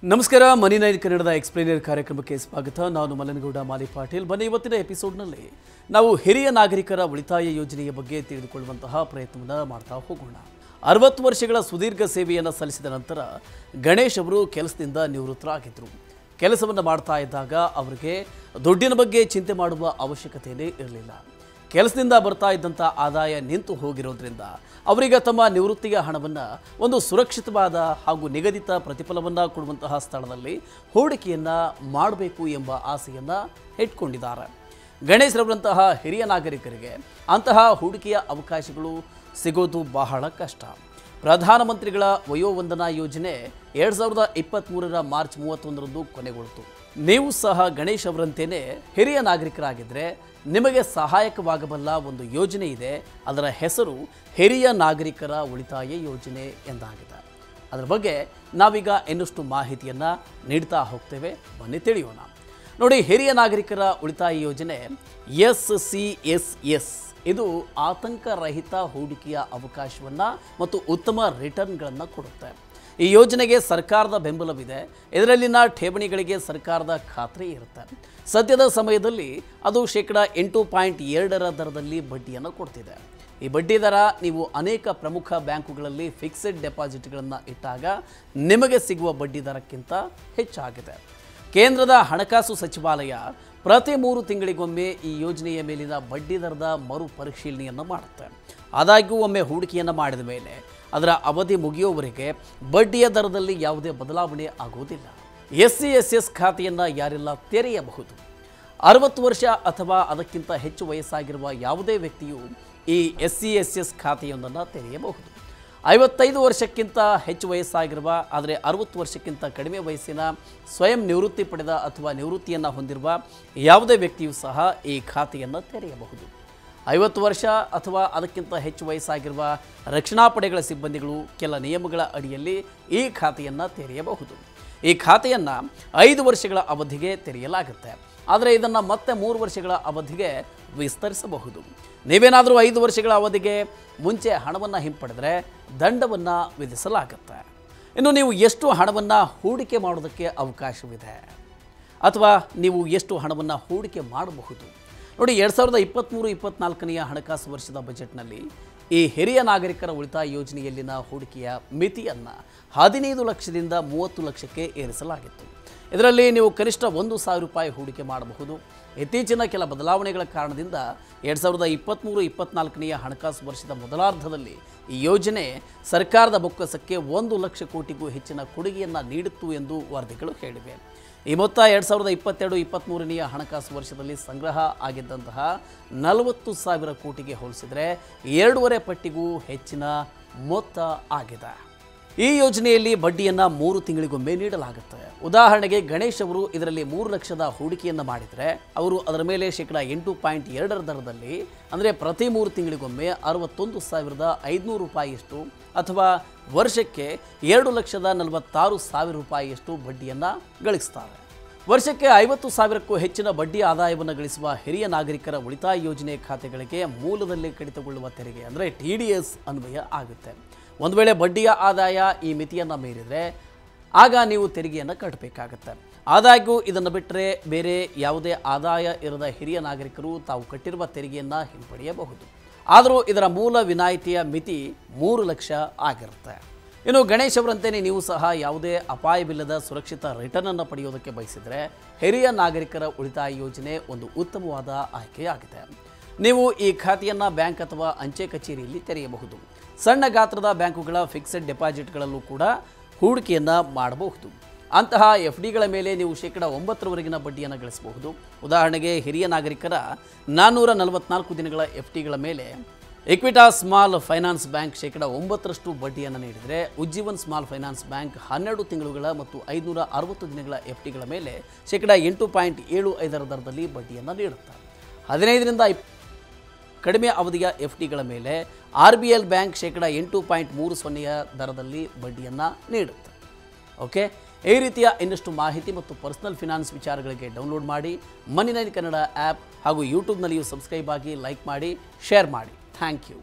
ನಮಸ್ಕಾರ ಮನಿ ನೈನ್ ಕನ್ನಡದ ಎಕ್ಸ್ಪ್ಲೇನರ್ ಕಾರ್ಯಕ್ರಮಕ್ಕೆ ಸ್ವಾಗತ. ನಾನು ಮಲ್ಲನಗೌಡ ಮಾಲಿ ಪಾಟೀಲ್. ಬನ್ನಿ, ಇವತ್ತಿನ ಎಪಿಸೋಡ್ನಲ್ಲಿ ನಾವು ಹಿರಿಯ ನಾಗರಿಕರ ಉಳಿತಾಯ ಯೋಜನೆಯ ಬಗ್ಗೆ ತಿಳಿದುಕೊಳ್ಳುವಂತಹ ಪ್ರಯತ್ನವನ್ನು ಮಾಡ್ತಾ ಹೋಗೋಣ. 60 ವರ್ಷಗಳ ಸುದೀರ್ಘ ಸೇವೆಯನ್ನು ಸಲ್ಲಿಸಿದ ನಂತರ ಗಣೇಶ್ ಅವರು ಕೆಲಸದಿಂದ ನಿವೃತ್ತರಾಗಿದ್ದರು. ಕೆಲಸವನ್ನು ಮಾಡ್ತಾ ಇದ್ದಾಗ ಅವರಿಗೆ ದುಡ್ಡಿನ ಬಗ್ಗೆ ಚಿಂತೆ ಮಾಡುವ ಅವಶ್ಯಕತೆಯೇ ಇರಲಿಲ್ಲ. ಕೆಲಸದಿಂದ ಬರ್ತಾ ಇದ್ದಂಥ ಆದಾಯ ನಿಂತು ಹೋಗಿರೋದ್ರಿಂದ ಅವರಿಗೆ ತಮ್ಮ ನಿವೃತ್ತಿಯ ಹಣವನ್ನು ಒಂದು ಸುರಕ್ಷಿತವಾದ ಹಾಗೂ ನಿಗದಿತ ಪ್ರತಿಫಲವನ್ನು ಕೊಡುವಂತಹ ಸ್ಥಳದಲ್ಲಿ ಹೂಡಿಕೆಯನ್ನು ಮಾಡಬೇಕು ಎಂಬ ಆಸೆಯನ್ನು ಇಟ್ಕೊಂಡಿದ್ದಾರೆ. ಗಣೇಶ್ ರವರಂತಹ ಹಿರಿಯ ನಾಗರಿಕರಿಗೆ ಅಂತಹ ಹೂಡಿಕೆಯ ಅವಕಾಶಗಳು ಸಿಗೋದು ಬಹಳ ಕಷ್ಟ. ಪ್ರಧಾನಮಂತ್ರಿಗಳ ವಯೋವಂದನಾ ಯೋಜನೆ 2023 ಮಾರ್ಚ್ 31ರಂದು ಕೊನೆಗೊಳ್ತು. ನೀವು ಸಹ ಗಣೇಶ್ ಅವರಂತೆಯೇ ಹಿರಿಯ ನಾಗರಿಕರಾಗಿದ್ದರೆ ನಿಮಗೆ ಸಹಾಯಕವಾಗಬಲ್ಲ ಒಂದು ಯೋಜನೆ ಇದೆ. ಅದರ ಹೆಸರು ಹಿರಿಯ ನಾಗರಿಕರ ಉಳಿತಾಯ ಯೋಜನೆ ಎಂದಾಗಿದೆ. ಅದರ ಬಗ್ಗೆ ನಾವೀಗ ಇನ್ನಷ್ಟು ಮಾಹಿತಿಯನ್ನು ನೀಡ್ತಾ ಹೋಗ್ತೇವೆ. ಬನ್ನಿ ತಿಳಿಯೋಣ. ನೋಡಿ, ಹಿರಿಯ ನಾಗರಿಕರ ಉಳಿತಾಯ ಯೋಜನೆ SCSS ಇದು ಆತಂಕರಹಿತ ಹೂಡಿಕೆಯ ಅವಕಾಶವನ್ನು ಮತ್ತು ಉತ್ತಮ ರಿಟರ್ನ್ಗಳನ್ನು ಕೊಡುತ್ತೆ. ಈ ಯೋಜನೆಗೆ ಸರ್ಕಾರದ ಬೆಂಬಲವಿದೆ. ಇದರಲ್ಲಿನ ಠೇವಣಿಗಳಿಗೆ ಸರ್ಕಾರದ ಖಾತ್ರಿ ಇರುತ್ತೆ. ಸದ್ಯದ ಸಮಯದಲ್ಲಿ ಅದು -8.2% ದರದಲ್ಲಿ ಬಡ್ಡಿಯನ್ನು ಕೊಡ್ತಿದೆ. ಈ ಬಡ್ಡಿ ದರ ನೀವು ಅನೇಕ ಪ್ರಮುಖ ಬ್ಯಾಂಕುಗಳಲ್ಲಿ ಫಿಕ್ಸೆಡ್ ಡೆಪಾಸಿಟ್ಗಳನ್ನು ಇಟ್ಟಾಗ ನಿಮಗೆ ಸಿಗುವ ಬಡ್ಡಿ ದರಕ್ಕಿಂತ ಹೆಚ್ಚಾಗಿದೆ. ಕೇಂದ್ರದ ಹಣಕಾಸು ಸಚಿವಾಲಯ ಪ್ರತಿ 3 ತಿಂಗಳಿಗೊಮ್ಮೆ ಈ ಯೋಜನೆಯ ಮೇಲಿನ ಬಡ್ಡಿ ದರದ ಮರುಪರಿಶೀಲನೆಯನ್ನು ಮಾಡುತ್ತೆ. ಆದಾಗ್ಯೂ ಒಮ್ಮೆ ಹೂಡಿಕೆಯನ್ನು ಮಾಡಿದ ಮೇಲೆ ಅದರ ಅವಧಿ ಮುಗಿಯುವವರೆಗೆ ಬಡ್ಡಿಯ ದರದಲ್ಲಿ ಯಾವುದೇ ಬದಲಾವಣೆ ಆಗುವುದಿಲ್ಲ. SCSS ಖಾತೆಯನ್ನು ಯಾರೆಲ್ಲ ತೆರೆಯಬಹುದು? 60 ವರ್ಷ ಅಥವಾ ಅದಕ್ಕಿಂತ ಹೆಚ್ಚು ವಯಸ್ಸಾಗಿರುವ ಯಾವುದೇ ವ್ಯಕ್ತಿಯು ಈ SCSS ಖಾತೆಯೊಂದನ್ನು ತೆರೆಯಬಹುದು. 55 ವರ್ಷಕ್ಕಿಂತ ಹೆಚ್ಚು ವಯಸ್ಸಾಗಿರುವ ಆದರೆ 60 ವರ್ಷಕ್ಕಿಂತ ಕಡಿಮೆ ವಯಸ್ಸಿನ ಸ್ವಯಂ ನಿವೃತ್ತಿ ಪಡೆದ ಅಥವಾ ನಿವೃತ್ತಿಯನ್ನು ಹೊಂದಿರುವ ಯಾವುದೇ ವ್ಯಕ್ತಿಯೂ ಸಹ ಈ ಖಾತೆಯನ್ನು ತೆರೆಯಬಹುದು. 50 ವರ್ಷ ಅಥವಾ ಅದಕ್ಕಿಂತ ಹೆಚ್ಚು ವಯಸ್ಸಾಗಿರುವ ರಕ್ಷಣಾ ಪಡೆಗಳ ಸಿಬ್ಬಂದಿಗಳು ಕೆಲ ನಿಯಮಗಳ ಅಡಿಯಲ್ಲಿ ಈ ಖಾತೆಯನ್ನು ತೆರೆಯಬಹುದು. ಈ ಖಾತೆಯನ್ನು 5 ವರ್ಷಗಳ ಅವಧಿಗೆ ತೆರೆಯಲಾಗುತ್ತೆ. ಆದರೆ ಇದನ್ನು ಮತ್ತೆ 3 ವರ್ಷಗಳ ಅವಧಿಗೆ ವಿಸ್ತರಿಸಬಹುದು. ನೀವೇನಾದರೂ 5 ವರ್ಷಗಳ ಅವಧಿಗೆ ಮುಂಚೆ ಹಣವನ್ನು ಹಿಂಪಡೆದರೆ ದಂಡವನ್ನು ವಿಧಿಸಲಾಗುತ್ತೆ. ಇನ್ನು ನೀವು ಎಷ್ಟು ಹಣವನ್ನು ಹೂಡಿಕೆ ಮಾಡೋದಕ್ಕೆ ಅವಕಾಶವಿದೆ ಅಥವಾ ನೀವು ಎಷ್ಟು ಹಣವನ್ನು ಹೂಡಿಕೆ ಮಾಡಬಹುದು? ನೋಡಿ, 2023-24 ಹಣಕಾಸು ವರ್ಷದ ಬಜೆಟ್ನಲ್ಲಿ ಈ ಹಿರಿಯ ನಾಗರಿಕರ ಉಳಿತಾಯ ಯೋಜನೆಯಲ್ಲಿನ ಹೂಡಿಕೆಯ ಮಿತಿಯನ್ನು 15 ಲಕ್ಷದಿಂದ 30 ಲಕ್ಷಕ್ಕೆ ಏರಿಸಲಾಗಿತ್ತು. ಇದರಲ್ಲಿ ನೀವು ಕನಿಷ್ಠ ₹1,000 ಹೂಡಿಕೆ ಮಾಡಬಹುದು. ಇತ್ತೀಚಿನ ಕೆಲ ಬದಲಾವಣೆಗಳ ಕಾರಣದಿಂದ 2023-24 ಹಣಕಾಸು ವರ್ಷದ ಮೊದಲಾರ್ಧದಲ್ಲಿ ಈ ಯೋಜನೆ ಸರ್ಕಾರದ ಬೊಕ್ಕಸಕ್ಕೆ 1 ಲಕ್ಷ ಕೋಟಿಗೂ ಹೆಚ್ಚಿನ ಕೊಡುಗೆಯನ್ನು ನೀಡಿತ್ತು ಎಂದು ವರದಿಗಳು ಹೇಳಿವೆ. ಈ ಮೊತ್ತ 2022-23 ಹಣಕಾಸು ವರ್ಷದಲ್ಲಿ ಸಂಗ್ರಹ ಆಗಿದ್ದಂತಹ 40,000 ಕೋಟಿಗೆ ಹೋಲಿಸಿದರೆ 2.5 ಪಟ್ಟಿಗೂ ಹೆಚ್ಚಿನ ಮೊತ್ತ ಆಗಿದೆ. ಈ ಯೋಜನೆಯಲ್ಲಿ ಬಡ್ಡಿಯನ್ನು 3 ತಿಂಗಳಿಗೊಮ್ಮೆ ನೀಡಲಾಗುತ್ತೆ. ಉದಾಹರಣೆಗೆ ಗಣೇಶ್ ಅವರು ಇದರಲ್ಲಿ 3 ಲಕ್ಷದ ಹೂಡಿಕೆಯನ್ನು ಮಾಡಿದರೆ ಅವರು ಅದರ ಮೇಲೆ -8.2% ದರದಲ್ಲಿ ಅಂದರೆ ಪ್ರತಿ 3 ತಿಂಗಳಿಗೊಮ್ಮೆ ₹61,500 ಅಥವಾ ವರ್ಷಕ್ಕೆ ₹2,46,000 ಬಡ್ಡಿಯನ್ನು ಗಳಿಸ್ತಾರೆ. ವರ್ಷಕ್ಕೆ 50,000ಕ್ಕೂ ಹೆಚ್ಚಿನ ಬಡ್ಡಿ ಆದಾಯವನ್ನು ಗಳಿಸುವ ಹಿರಿಯ ನಾಗರಿಕರ ಉಳಿತಾಯ ಯೋಜನೆ ಖಾತೆಗಳಿಗೆ ಮೂಲದಲ್ಲಿ ಕಡಿತಗೊಳ್ಳುವ ತೆರಿಗೆ ಅಂದರೆ TDS ಅನ್ವಯ ಆಗುತ್ತೆ. ಒಂದು ವೇಳೆ ಬಡ್ಡಿಯ ಆದಾಯ ಈ ಮಿತಿಯನ್ನು ಮೀರಿದರೆ ಆಗ ನೀವು ತೆರಿಗೆಯನ್ನು ಕಟ್ಟಬೇಕಾಗತ್ತೆ. ಆದಾಗ್ಯೂ ಇದನ್ನು ಬಿಟ್ಟರೆ ಬೇರೆ ಯಾವುದೇ ಆದಾಯ ಇರದ ಹಿರಿಯ ನಾಗರಿಕರು ತಾವು ಕಟ್ಟಿರುವ ತೆರಿಗೆಯನ್ನು ಹಿಂಪಡೆಯಬಹುದು. ಆದರೂ ಇದರ ಮೂಲ ವಿನಾಯಿತಿಯ ಮಿತಿ 3 ಲಕ್ಷ ಆಗಿರುತ್ತೆ. ಇನ್ನು ಗಣೇಶ್ ಅವರಂತೆಯೇ ನೀವು ಸಹ ಯಾವುದೇ ಅಪಾಯವಿಲ್ಲದ ಸುರಕ್ಷಿತ ರಿಟರ್ನನ್ನು ಪಡೆಯೋದಕ್ಕೆ ಬಯಸಿದರೆ ಹಿರಿಯ ನಾಗರಿಕರ ಉಳಿತಾಯ ಯೋಜನೆ ಒಂದು ಉತ್ತಮವಾದ ಆಯ್ಕೆಯಾಗಿದೆ. ನೀವು ಈ ಖಾತೆಯನ್ನು ಬ್ಯಾಂಕ್ ಅಥವಾ ಅಂಚೆ ಕಚೇರಿಯಲ್ಲಿ ತೆರೆಯಬಹುದು. ಸಣ್ಣ ಗಾತ್ರದ ಬ್ಯಾಂಕುಗಳ ಫಿಕ್ಸೆಡ್ ಡೆಪಾಸಿಟ್ಗಳಲ್ಲೂ ಕೂಡ ಹೂಡಿಕೆಯನ್ನು ಮಾಡಬಹುದು. ಅಂತಹ FDಗಳ ಮೇಲೆ ನೀವು -9% ಬಡ್ಡಿಯನ್ನು ಗಳಿಸಬಹುದು. ಉದಾಹರಣೆಗೆ ಹಿರಿಯ ನಾಗರಿಕರ 444 ದಿನಗಳ FDಗಳ ಮೇಲೆ ಇಕ್ವಿಟಾಸ್ ಸ್ಮಾಲ್ ಫೈನಾನ್ಸ್ ಬ್ಯಾಂಕ್ -9% ಬಡ್ಡಿಯನ್ನು ನೀಡಿದರೆ ಉಜ್ಜೀವನ್ ಸ್ಮಾಲ್ ಫೈನಾನ್ಸ್ ಬ್ಯಾಂಕ್ 12 ತಿಂಗಳುಗಳ ಮತ್ತು 560 ದಿನಗಳ FDಗಳ ಮೇಲೆ -8.75 ದರದಲ್ಲಿ ಬಡ್ಡಿಯನ್ನು ನೀಡುತ್ತಾರೆ. 15ರಿಂದ ಕಡಿಮೆ ಅವಧಿಯ FDಗಳ ಮೇಲೆ RBL ಬ್ಯಾಂಕ್ -8.30 ದರದಲ್ಲಿ ಬಡ್ಡಿಯನ್ನು ನೀಡುತ್ತೆ. ಓಕೆ, ಈ ರೀತಿಯ ಇನ್ನಷ್ಟು ಮಾಹಿತಿ ಮತ್ತು ಪರ್ಸನಲ್ ಫಿನಾನ್ಸ್ ವಿಚಾರಗಳಿಗೆ ಡೌನ್ಲೋಡ್ ಮಾಡಿ ಮನಿ9 ಕನ್ನಡ ಆ್ಯಪ್ ಹಾಗೂ ಯೂಟ್ಯೂಬ್ನಲ್ಲಿಯೂ ಸಬ್ಸ್ಕ್ರೈಬ್ ಆಗಿ, ಲೈಕ್ ಮಾಡಿ, ಶೇರ್ ಮಾಡಿ. Thank you.